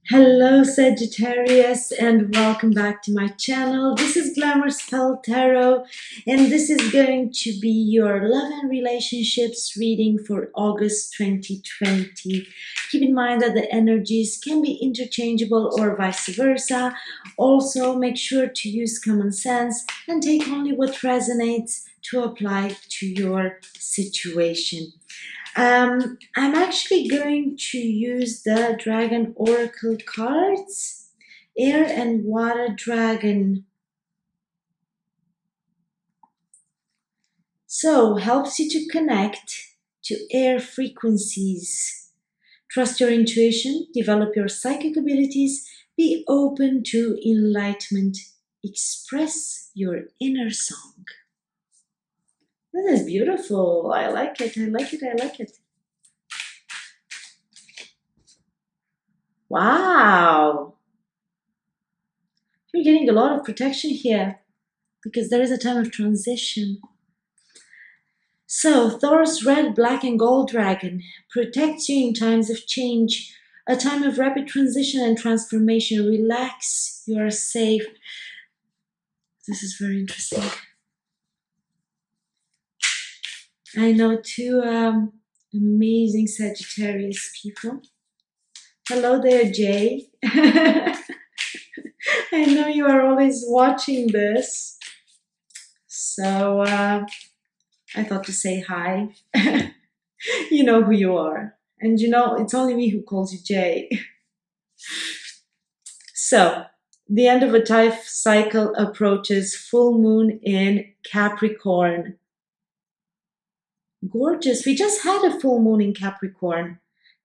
Hello Sagittarius and welcome back to my channel. This is Glamour Spell Tarot and this is going to be your love and relationships reading for August 2020. Keep in mind that the energies can be interchangeable or vice versa. Also make sure to use common sense and take only what resonates to apply to your situation. I'm actually going to use the Dragon Oracle cards. Air and Water Dragon. So, helps you to connect to air frequencies. Trust your intuition, develop your psychic abilities, be open to enlightenment, express your inner song. This is beautiful. I like it. I like it. I like it. Wow. You're getting a lot of protection here because there is a time of transition. So, Thor's red, black, and gold dragon protects you in times of change, a time of rapid transition and transformation. Relax, you are safe. This is very interesting. I know two amazing Sagittarius people. Hello there, Jay. I know you are always watching this. So I thought to say hi. You know who you are. And you know, it's only me who calls you Jay. So, the end of a life cycle approaches, full moon in Capricorn. Gorgeous. We just had a full moon in Capricorn,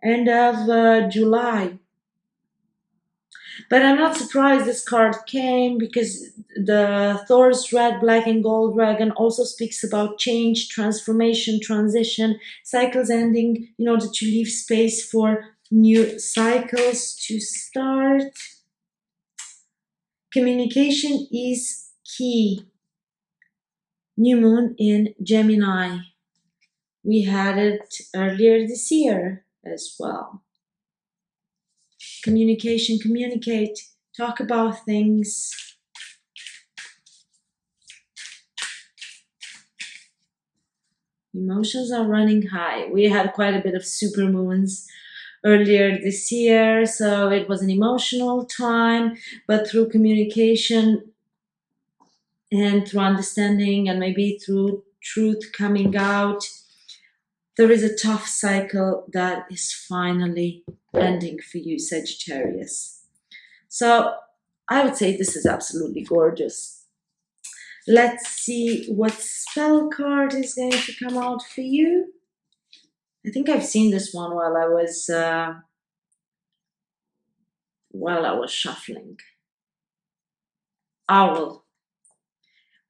end of July. But I'm not surprised this card came because the Thor's red, black, and gold dragon also speaks about change, transformation, transition, cycles ending in order to leave space for new cycles to start. Communication is key. New moon in Gemini. We had it earlier this year as well. Communication, communicate, talk about things. Emotions are running high. We had quite a bit of supermoons earlier this year, so it was an emotional time, but through communication and through understanding and maybe through truth coming out, there is a tough cycle that is finally ending for you, Sagittarius. So I would say this is absolutely gorgeous. Let's see what spell card is going to come out for you. I think I've seen this one while I was shuffling. Owl.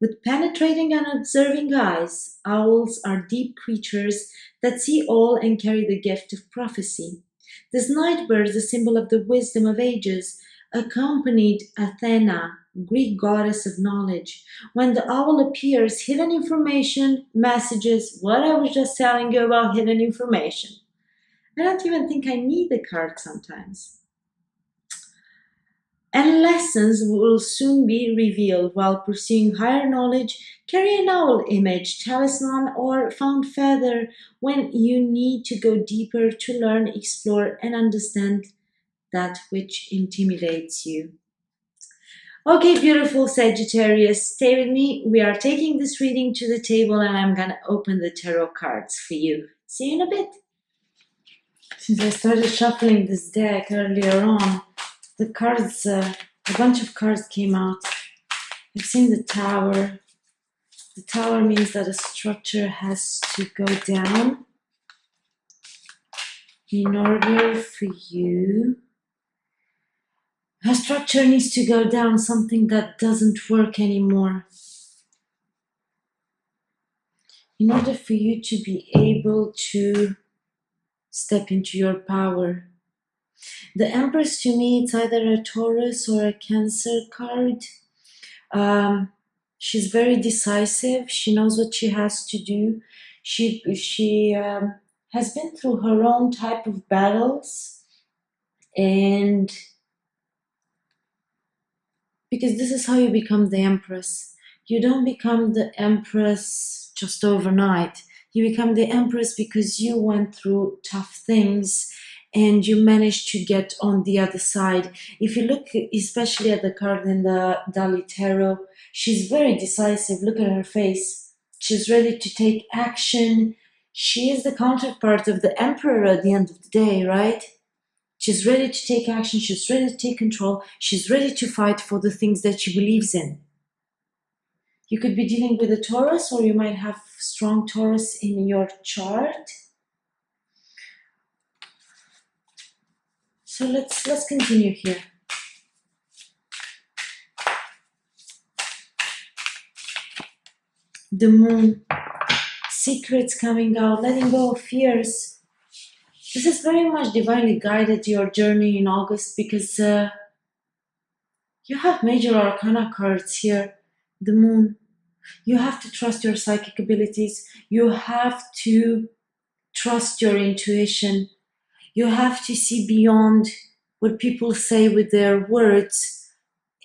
With penetrating and observing eyes, owls are deep creatures that see all and carry the gift of prophecy. This night bird is a symbol of the wisdom of ages, accompanied Athena, Greek goddess of knowledge. When the owl appears, hidden information, messages, what I was just telling you about hidden information. I don't even think I need the card sometimes. And lessons will soon be revealed while pursuing higher knowledge. Carry an owl image, talisman, or found feather when you need to go deeper to learn, explore, and understand that which intimidates you. Okay, beautiful Sagittarius, stay with me. We are taking this reading to the table and I'm going to open the tarot cards for you. See you in a bit. Since I started shuffling this deck earlier on, the cards, a bunch of cards came out. I've seen the Tower. The Tower means that a structure has to go down in order for you. A structure needs to go down, something that doesn't work anymore. In order for you to be able to step into your power. The Empress, to me, it's either a Taurus or a Cancer card. She's very decisive. She knows what she has to do. She has been through her own type of battles, and Because this is how you become the empress. You don't become the empress just overnight. You become the empress because you went through tough things and you managed to get on the other side. If you look especially at the card in the Dali Tarot, she's very decisive. Look at her face. She's ready to take action. She is the counterpart of the emperor at the end of the day, right? She's ready to take action. She's ready to take control. She's ready to fight for the things that she believes in. You could be dealing with a Taurus, or you might have strong Taurus in your chart. So let's continue here. The moon, secrets coming out, letting go of fears. This is very much divinely guided your journey in August because you have major arcana cards here. The moon. You have to trust your psychic abilities. You have to trust your intuition. You have to see beyond what people say with their words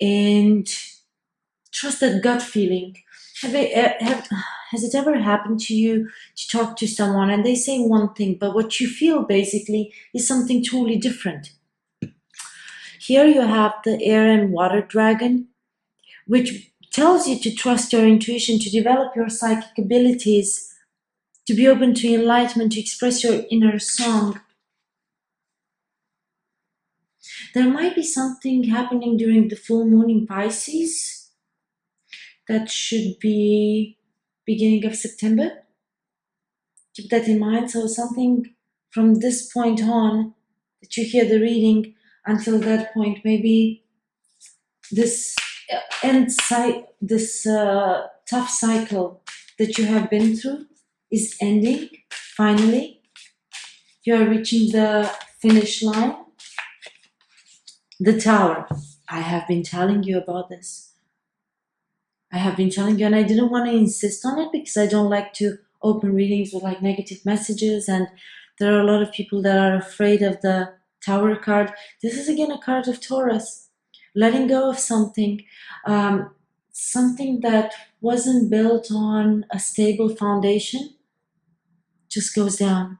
and trust that gut feeling. Has it ever happened to you to talk to someone and they say one thing, but what you feel basically is something totally different? Here you have the air and water dragon, which tells you to trust your intuition, to develop your psychic abilities, to be open to enlightenment, to express your inner song. There might be something happening during the full moon in Pisces that should be beginning of September. Keep that in mind. So something from this point on that you hear the reading until that point, maybe this tough cycle that you have been through is ending. Finally, you are reaching the finish line. The Tower. I have been telling you about this. I have been telling you, and I didn't want to insist on it because I don't like to open readings with like negative messages, and there are a lot of people that are afraid of the Tower card. This is again a card of Taurus. Letting go of something, something that wasn't built on a stable foundation, just goes down,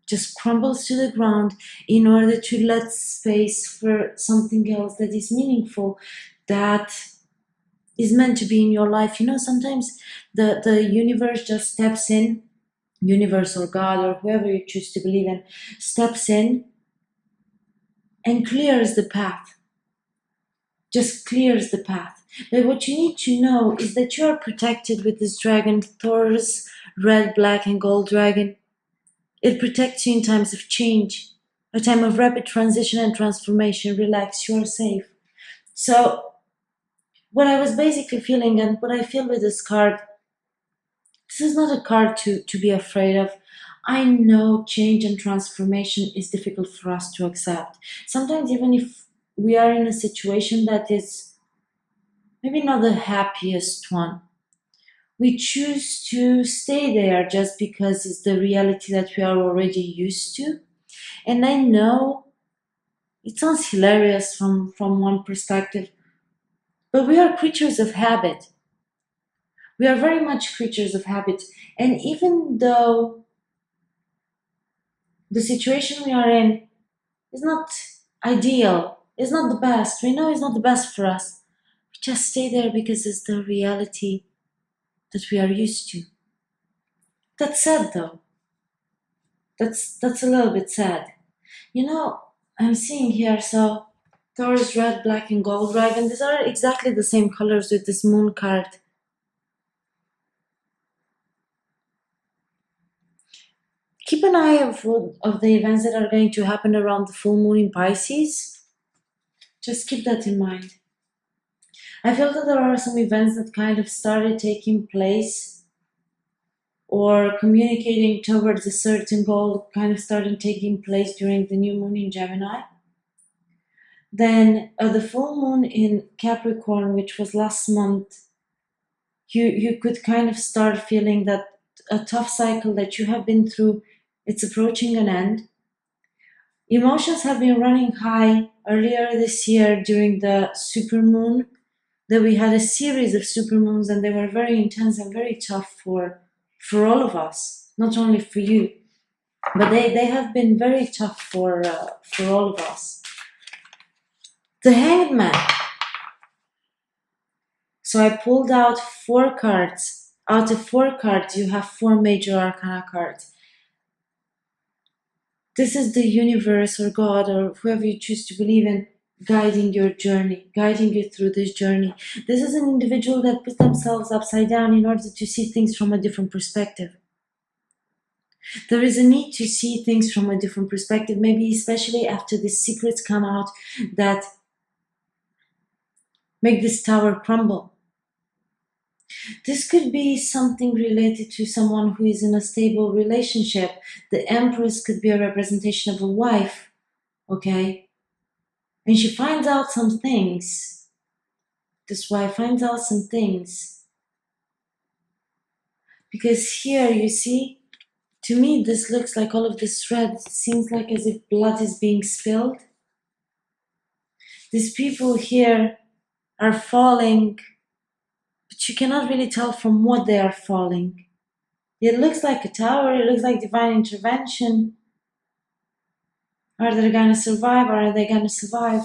just crumbles to the ground in order to let space for something else that is meaningful, that is meant to be in your life. You know, sometimes the universe just steps in, universe or God or whoever you choose to believe in, steps in and clears the path. Just clears the path. But what you need to know is that you are protected with this dragon, Taurus, red, black, and gold dragon. It protects you in times of change, a time of rapid transition and transformation. Relax, you are safe. So, what I was basically feeling and what I feel with this card, this is not a card to be afraid of. I know change and transformation is difficult for us to accept. Sometimes, even if we are in a situation that is maybe not the happiest one, we choose to stay there just because it's the reality that we are already used to. And I know it sounds hilarious from one perspective, but we are creatures of habit. We are very much creatures of habit. And even though the situation we are in is not ideal, is not the best, we know it's not the best for us, we just stay there because it's the reality that we are used to. That's sad though. That's a little bit sad. You know, I'm seeing here, so Taurus, red, black, and gold dragon. These are exactly the same colors with this moon card. Keep an eye of the events that are going to happen around the full moon in Pisces. Just keep that in mind. I feel that there are some events that kind of started taking place or communicating towards a certain goal kind of started taking place during the new moon in Gemini. Then the full moon in Capricorn, which was last month, you could kind of start feeling that a tough cycle that you have been through, it's approaching an end. Emotions have been running high earlier this year during the supermoon. that we had a series of supermoons, and they were very intense and very tough for all of us, not only for you, but they have been very tough for all of us. The Hanged Man. So I pulled out 4 cards. Out of 4 cards, you have 4 major arcana cards. This is the universe or God or whoever you choose to believe in guiding your journey, guiding you through this journey. This is an individual that puts themselves upside down in order to see things from a different perspective. There is a need to see things from a different perspective, maybe especially after the secrets come out that make this tower crumble. This could be something related to someone who is in a stable relationship. The Empress could be a representation of a wife, okay? And she finds out some things. This wife finds out some things. Because here, you see, to me, this looks like all of this red. Seems like as if blood is being spilled. These people here are falling, but you cannot really tell from what they are falling. It looks like a tower, it looks like divine intervention. Are they going to survive, or are they going to survive?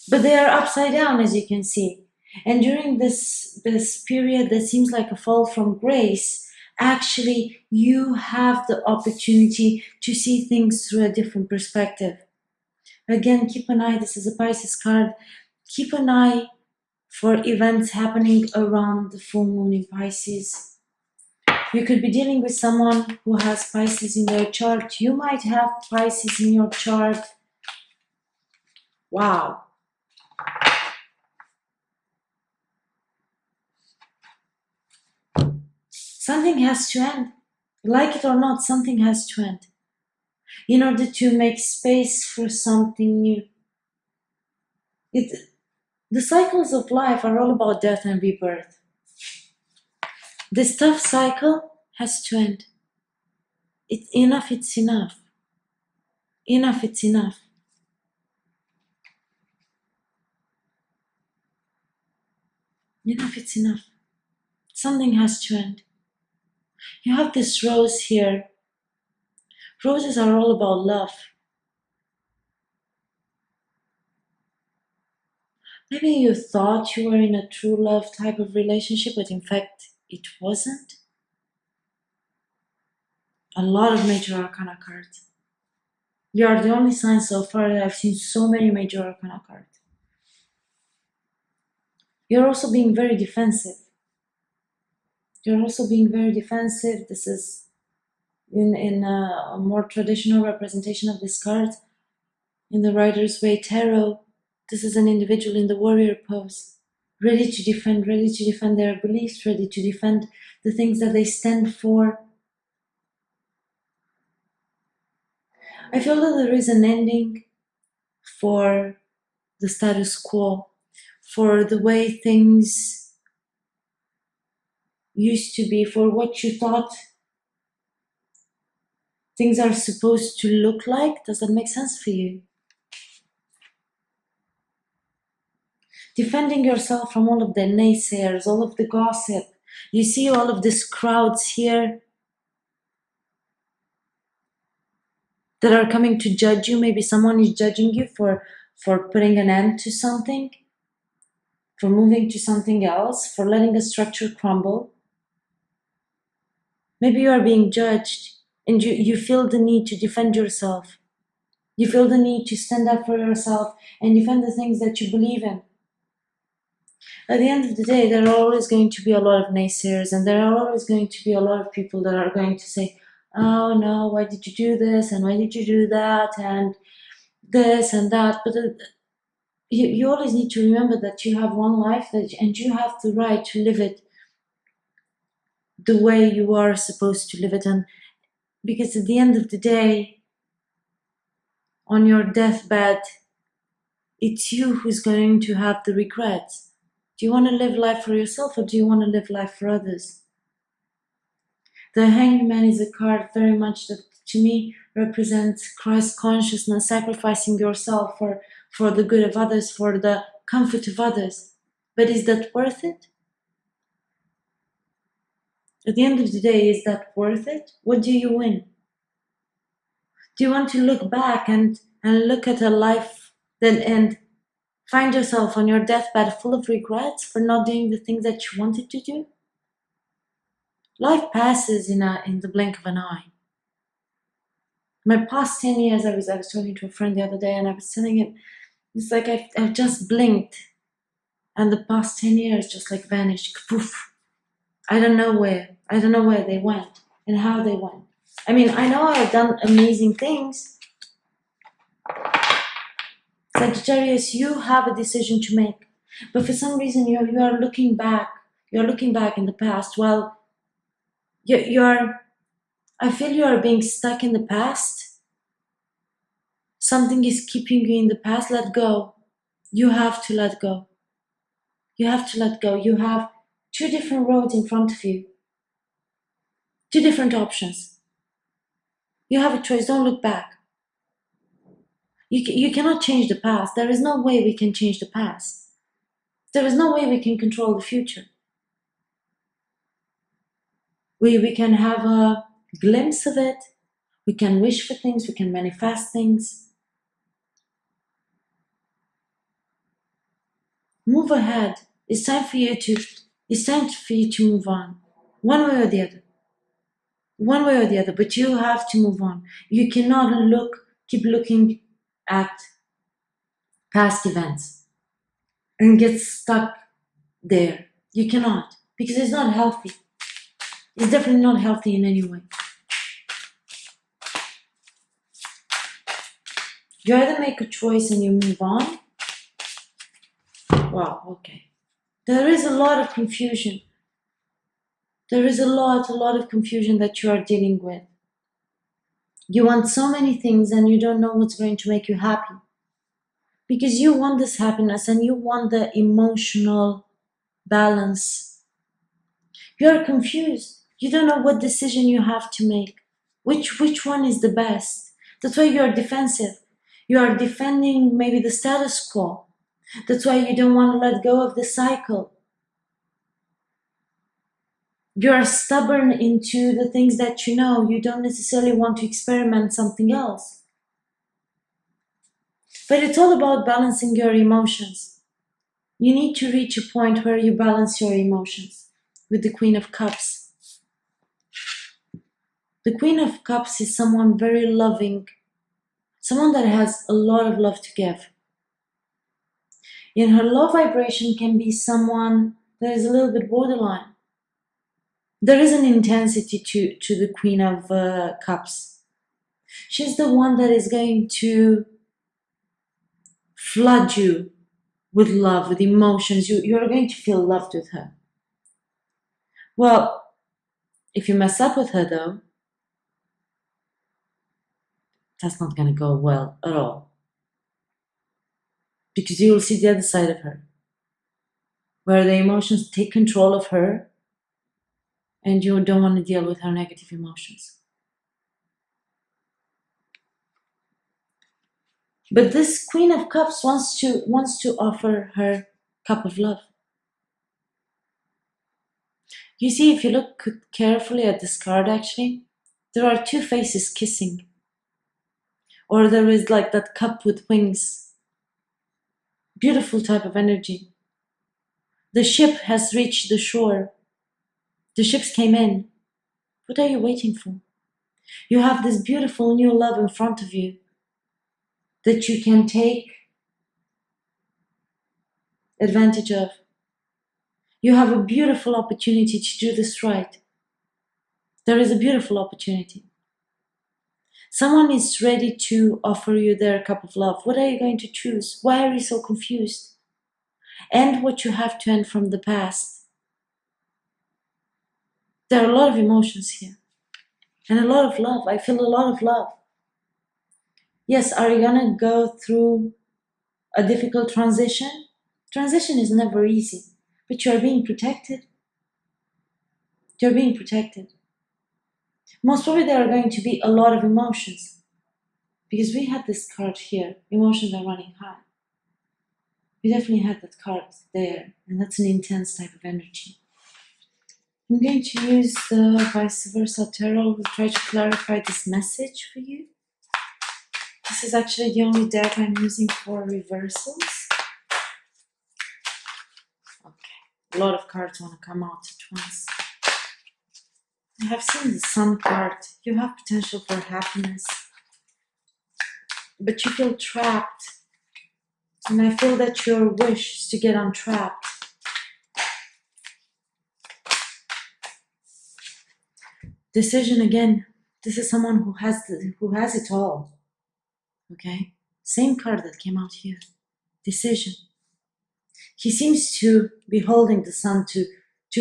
But they are upside down, as you can see. And during this period that seems like a fall from grace, actually you have the opportunity to see things through a different perspective. Again, keep an eye, this is a Pisces card, keep an eye for events happening around the full moon in Pisces. You could be dealing with someone who has Pisces in their chart. You might have Pisces in your chart. Wow. Something has to end. Like it or not, something has to end. In order to make space for something new. The cycles of life are all about death and rebirth. This tough cycle has to end. It's enough, it's enough. Enough, it's enough. Enough, it's enough. Something has to end. You have this rose here. Roses are all about love. Maybe you thought you were in a true love type of relationship, but in fact, it wasn't. A lot of major arcana cards. You are the only sign so far that I've seen so many major arcana cards. You're also being very defensive. You're also being very defensive. This is in a more traditional representation of this card. In the Rider's Way Tarot, this is an individual in the warrior pose, ready to defend their beliefs, ready to defend the things that they stand for. I feel that there is an ending for the status quo, for the way things used to be, for what you thought things are supposed to look like. Does that make sense for you? Defending yourself from all of the naysayers, all of the gossip. You see all of these crowds here that are coming to judge you. Maybe someone is judging you for putting an end to something, for moving to something else, for letting a structure crumble. Maybe you are being judged and you feel the need to defend yourself. You feel the need to stand up for yourself and defend the things that you believe in. At the end of the day, there are always going to be a lot of naysayers, and there are always going to be a lot of people that are going to say, oh no, why did you do this, and why did you do that, and this and that. But you always need to remember that you have one life, and you have the right to live it the way you are supposed to live it. And because at the end of the day, on your deathbed, it's you who's going to have the regrets. Do you want to live life for yourself, or do you want to live life for others? The Hanged Man is a card very much that, to me, represents Christ consciousness, sacrificing yourself for the good of others, for the comfort of others. But is that worth it? At the end of the day, is that worth it? What do you win? Do you want to look back and look at a life and find yourself on your deathbed full of regrets for not doing the things that you wanted to do? Life passes in the blink of an eye. My past 10 years, I was talking to a friend the other day, and I was telling him, it's like I've just blinked, and the past 10 years just like vanished. Poof. I don't know where they went and how they went. I mean, I know I've done amazing things. Sagittarius, you have a decision to make, but for some reason you are looking back. You're looking back in the past. Well, I feel you are being stuck in the past. Something is keeping you in the past. Let go. You have to let go. You have to let go. You have two different roads in front of you. Two different options. You have a choice. Don't look back. You cannot change the past. There is no way we can change the past. There is no way we can control the future. We can have a glimpse of it. We can wish for things. We can manifest things. Move ahead. It's time for you to move on. One way or the other. One way or the other, but you have to move on. You cannot keep looking at past events and get stuck there. You cannot, because it's not healthy. It's definitely not healthy in any way. You either make a choice and you move on. Wow, okay. There is a lot of confusion. There is a lot of confusion that you are dealing with. You want so many things and you don't know what's going to make you happy. Because you want this happiness and you want the emotional balance. You're confused. You don't know what decision you have to make. Which one is the best? That's why you're defensive. You are defending maybe the status quo. That's why you don't want to let go of the cycle. You're stubborn into the things that you know. You don't necessarily want to experiment something else. But it's all about balancing your emotions. You need to reach a point where you balance your emotions with the Queen of Cups. The Queen of Cups is someone very loving, someone that has a lot of love to give. In her love vibration can be someone that is a little bit borderline. There is an intensity to the Queen of Cups. She's the one that is going to flood you with love, with emotions. You're going to feel loved with her. Well, if you mess up with her though, that's not going to go well at all. Because you will see the other side of her, where the emotions take control of her and you don't want to deal with her negative emotions. But this Queen of Cups wants to offer her cup of love. You see, if you look carefully at this card, actually, there are two faces kissing. Or there is like that cup with wings. Beautiful type of energy. The ship has reached the shore. The ships came in. What are you waiting for? You have this beautiful new love in front of you that you can take advantage of. You have a beautiful opportunity to do this right. There is a beautiful opportunity. Someone is ready to offer you their cup of love. What are you going to choose? Why are you so confused? And what you have to end from the past. There are a lot of emotions here. And a lot of love. I feel a lot of love. Yes, are you gonna go through a difficult transition? Transition is never easy, but you're being protected. You're being protected. Most probably there are going to be a lot of emotions because we had this card here, emotions are running high. You definitely had that card there, and that's an intense type of energy. I'm going to use the vice versa tarot to try to clarify this message for you. This is actually the only deck I'm using for reversals. Okay, a lot of cards want to come out at once. I have seen the Sun card. You have potential for happiness, but you feel trapped. And I feel that your wish is to get untrapped. Decision again. This is someone who has it all. Okay? Same card that came out here. Decision. He seems to be holding the Sun to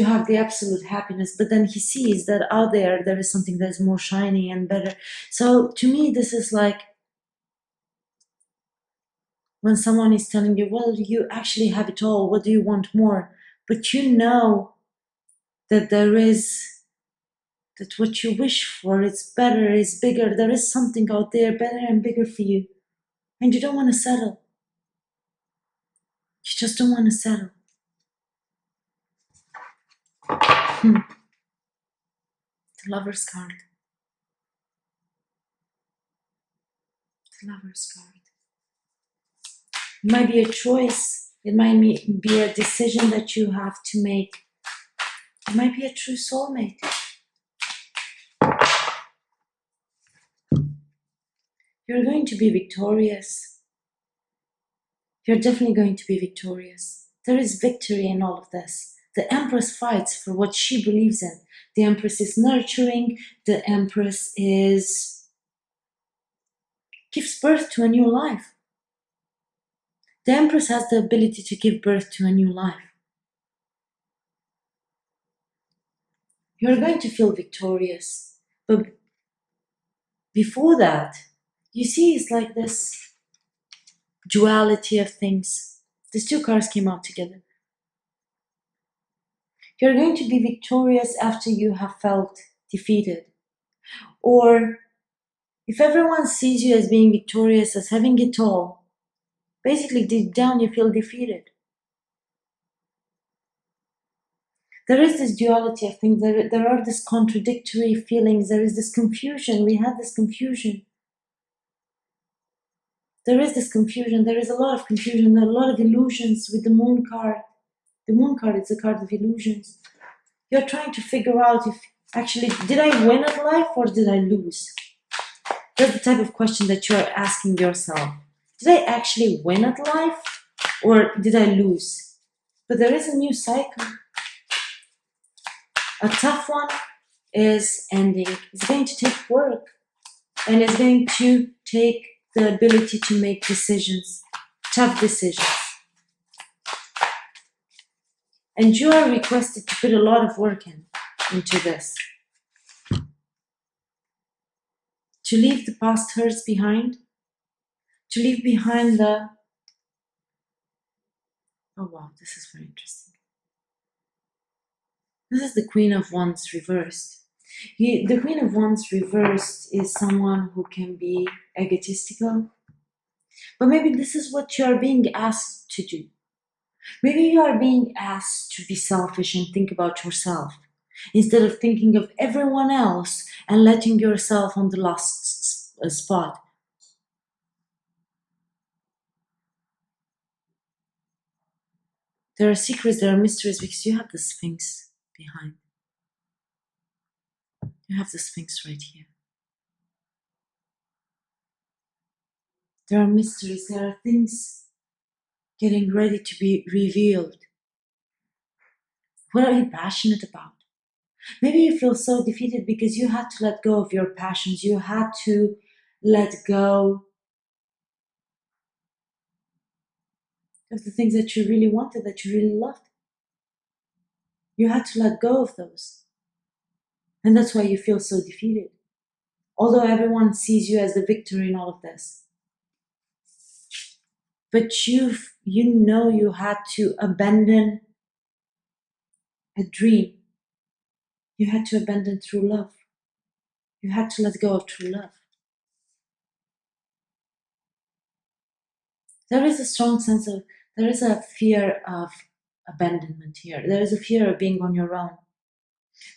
have the absolute happiness, but then he sees that out there is something that is more shiny and better. So to me, this is like when someone is telling you, well, you actually have it all, what do you want more? But you know that that what you wish for is better, is bigger, there is something out there better and bigger for you. And you don't want to settle. You just don't want to settle. The Lover's card. The Lover's card. It might be a choice. It might be a decision that you have to make. It might be a true soulmate. You're going to be victorious. You're definitely going to be victorious. There is victory in all of this. The Empress fights for what she believes in. The Empress is nurturing. The Empress gives birth to a new life. The Empress has the ability to give birth to a new life. You're going to feel victorious. But before that, you see, it's like this duality of things. These two cards came out together. You're going to be victorious after you have felt defeated. Or if everyone sees you as being victorious, as having it all, basically deep down you feel defeated. There is this duality of things. There are these contradictory feelings. There is this confusion. We had this confusion. There is this confusion. There is a lot of confusion. There are a lot of illusions with the Moon card. The Moon card is a card of illusions. You're trying to figure out if actually, did I win at life or did I lose? That's the type of question that you're asking yourself. Did I actually win at life or did I lose? But there is a new cycle. A tough one is ending. It's going to take work and it's going to take the ability to make decisions, tough decisions. And you are requested to put a lot of work into this. To leave the past hurts behind. To leave behind the... Oh wow, this is very interesting. This is the Queen of Wands reversed. The Queen of Wands reversed is someone who can be egotistical. But maybe this is what you are being asked to do. Maybe you are being asked to be selfish and think about yourself instead of thinking of everyone else and letting yourself on the last spot. There are secrets, there are mysteries because you have the Sphinx behind. You have the Sphinx right here. There are mysteries, there are things getting ready to be revealed. What are you passionate about? Maybe you feel so defeated because you had to let go of your passions. You had to let go of the things that you really wanted, that you really loved. You had to let go of those. And that's why you feel so defeated. Although everyone sees you as the victor in all of this. But you know you had to abandon a dream. You had to abandon true love. You had to let go of true love. There is a strong sense of There is a fear of abandonment here. There is a fear of being on your own.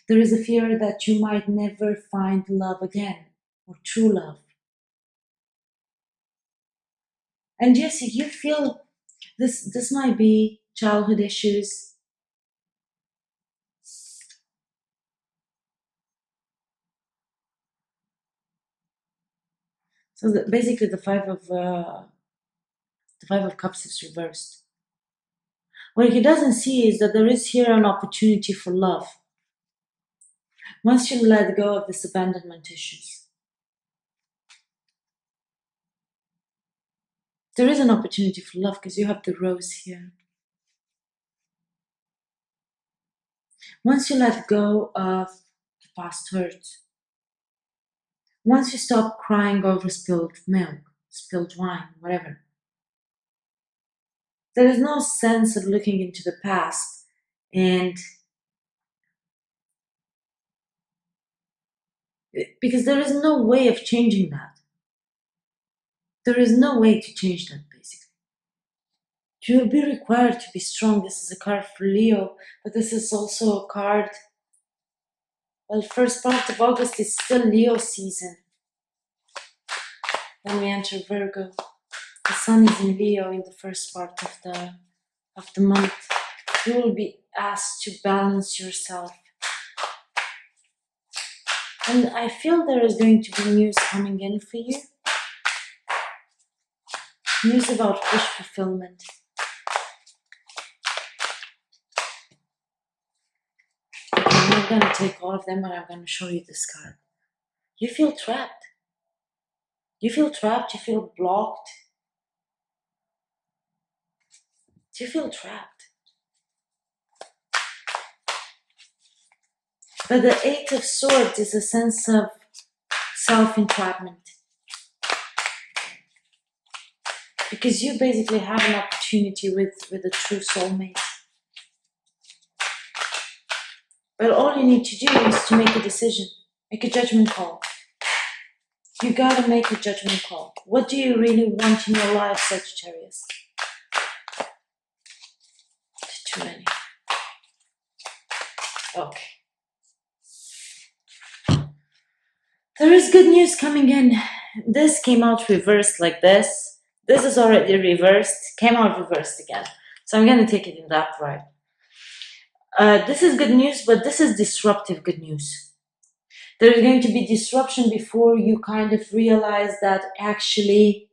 There is a fear that you might never find love again, or true love. And yes, you feel this might be childhood issues. So basically, the Five of Cups is reversed. What he doesn't see is that there is here an opportunity for love. Once you let go of this abandonment issues, there is an opportunity for love because you have the rose here. Once you let go of the past hurt, once you stop crying over spilled milk, spilled wine, whatever, there is no sense of looking into the past and because there is no way of changing that. There is no way to change that, basically. You will be required to be strong. This is a card for Leo, but this is also a card. Well, first part of August is still Leo season. Then we enter Virgo. The sun is in Leo in the first part of the month. You will be asked to balance yourself. And I feel there is going to be news coming in for you. News about wish fulfillment. I'm not going to take all of them, but I'm going to show you this card. You feel trapped. You feel trapped, you feel blocked. You feel trapped. But the Eight of Swords is a sense of self-entrapment. Because you basically have an opportunity with a true soulmate. But all you need to do is to make a decision, make a judgment call. You gotta make a judgment call. What do you really want in your life, Sagittarius? Too many. Okay. There is good news coming in. This came out reversed like this. This is already reversed. Came out reversed again. So I'm going to take it in that right. This is good news, but this is disruptive good news. There is going to be disruption before you kind of realize that actually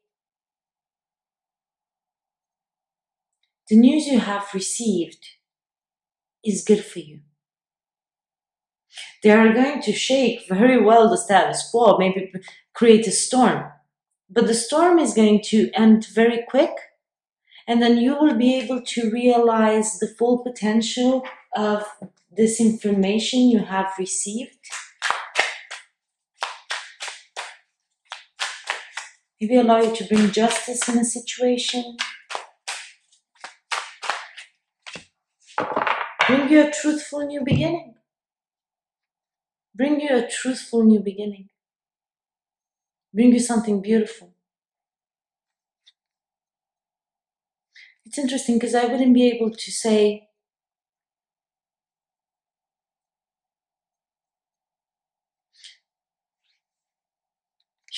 the news you have received is good for you. They are going to shake very well the status quo, maybe create a storm. But the storm is going to end very quick, and then you will be able to realize the full potential of this information you have received. Maybe allow you to bring justice in a situation. Bring you a truthful new beginning. Bring you a truthful new beginning. Bring you something beautiful. It's interesting because I wouldn't be able to say,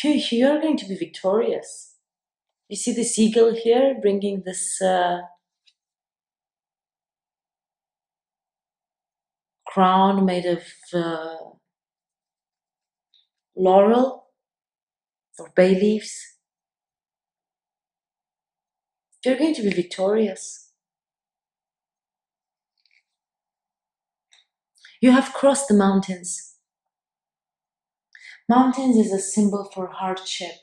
you're going to be victorious. You see the seagull here bringing this crown made of laurel or bay leaves. You're going to be victorious. You have crossed the mountains. Mountains is a symbol for hardship.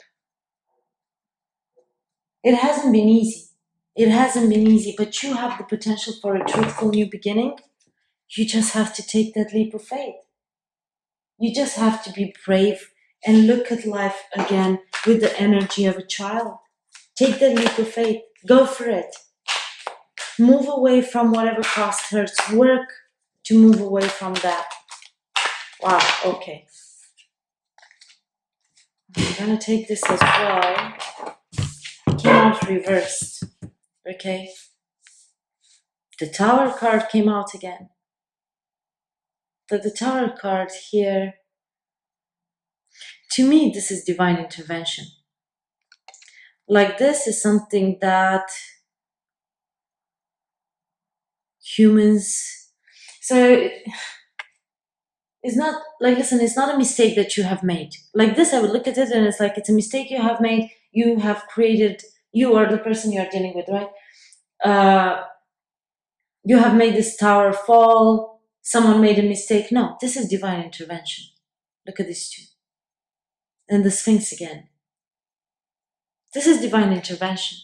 It hasn't been easy. It hasn't been easy, but you have the potential for a truthful new beginning. You just have to take that leap of faith. You just have to be brave and look at life again with the energy of a child. Take that leap of faith. Go for it. Move away from whatever past hurts. Work to move away from that. Wow, okay. I'm gonna take this as well. It came out reversed. Okay? The Tower card came out again. But the Tower card here, to me, this is divine intervention. Like, this is something that humans... So, it's not, like, listen, it's not a mistake that you have made. Like this, I would look at it and it's like, it's a mistake you have made. You have created, you are the person you're dealing with, right? You have made this tower fall. Someone made a mistake. No, this is divine intervention. Look at these two. And the Sphinx again. This is divine intervention.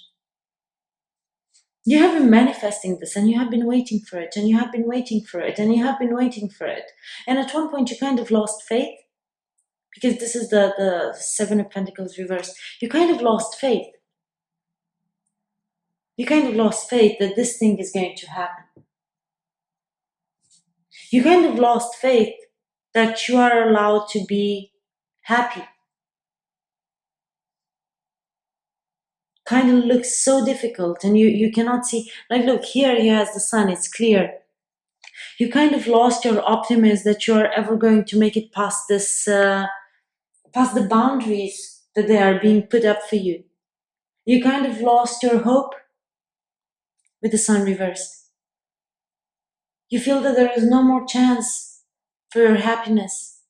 You have been manifesting this and you have been waiting for it and you have been waiting for it and you have been waiting for it. And at one point you kind of lost faith, because this is the Seven of Pentacles reversed. You kind of lost faith. You kind of lost faith that this thing is going to happen. You kind of lost faith that you are allowed to be happy. Kind of looks so difficult and you cannot see. Like, look, here he has the sun, it's clear. You kind of lost your optimism that you are ever going to make it past this, past the boundaries that they are being put up for you. You kind of lost your hope with the sun reversed. You feel that there is no more chance for your happiness.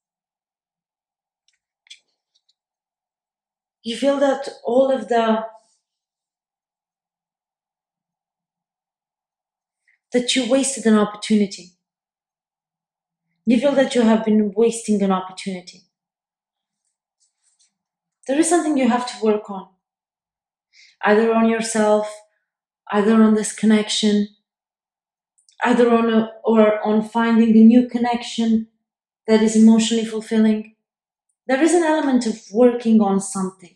You feel that all of that you wasted an opportunity. You feel that you have been wasting an opportunity. There is something you have to work on. Either on yourself, either on this connection, either on finding a new connection that is emotionally fulfilling. There is an element of working on something.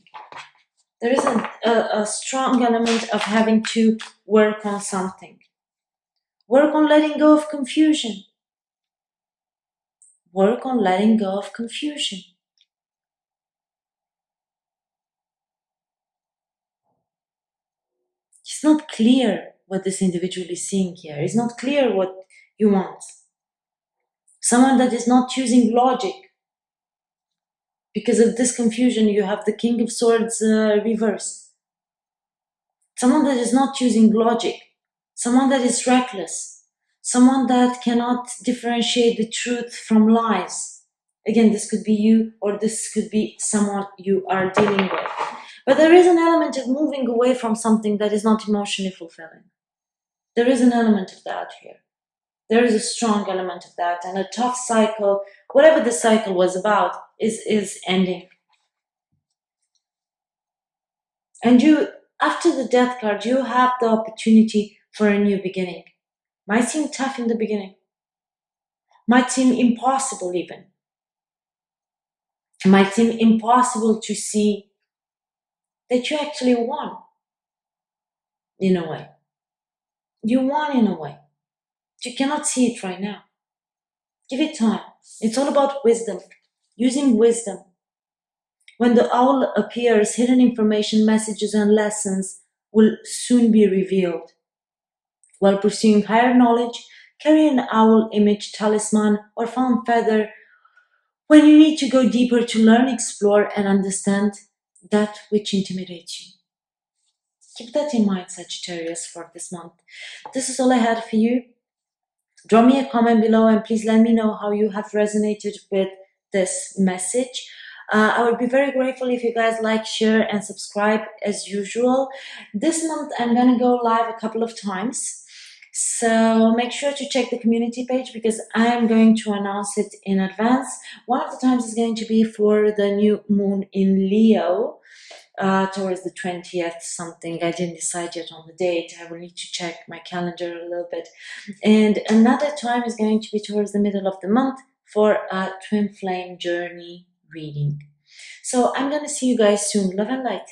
There is a strong element of having to work on something. Work on letting go of confusion. Work on letting go of confusion. It's not clear what this individual is seeing here. It's not clear what you want. Someone that is not choosing logic. Because of this confusion, you have the King of Swords reversed. Someone that is not choosing logic. Someone that is reckless. Someone that cannot differentiate the truth from lies. Again, this could be you, or this could be someone you are dealing with. But there is an element of moving away from something that is not emotionally fulfilling. There is an element of that here. There is a strong element of that, and a tough cycle, whatever the cycle was about, is ending. And you, after the Death card, you have the opportunity for a new beginning. Might seem tough in the beginning. Might seem impossible even. Might seem impossible to see that you actually won, in a way. You won in a way. You cannot see it right now. Give it time. It's all about wisdom. Using wisdom. When the owl appears, hidden information, messages, and lessons will soon be revealed. While pursuing higher knowledge, carry an owl image, talisman, or found feather when you need to go deeper to learn, explore, and understand that which intimidates you. Keep that in mind, Sagittarius, for this month. This is all I had for you. Draw me a comment below and please let me know how you have resonated with this message. I would be very grateful if you guys like, share, and subscribe as usual. This month I'm gonna go live a couple of times, so make sure to check the community page because I am going to announce it in advance. One of the times is going to be for the new moon in Leo, towards the 20th something. I didn't decide yet on the date. I will need to check my calendar a little bit. And another time is going to be towards the middle of the month for a twin flame journey reading. So I'm gonna see you guys soon. Love and light.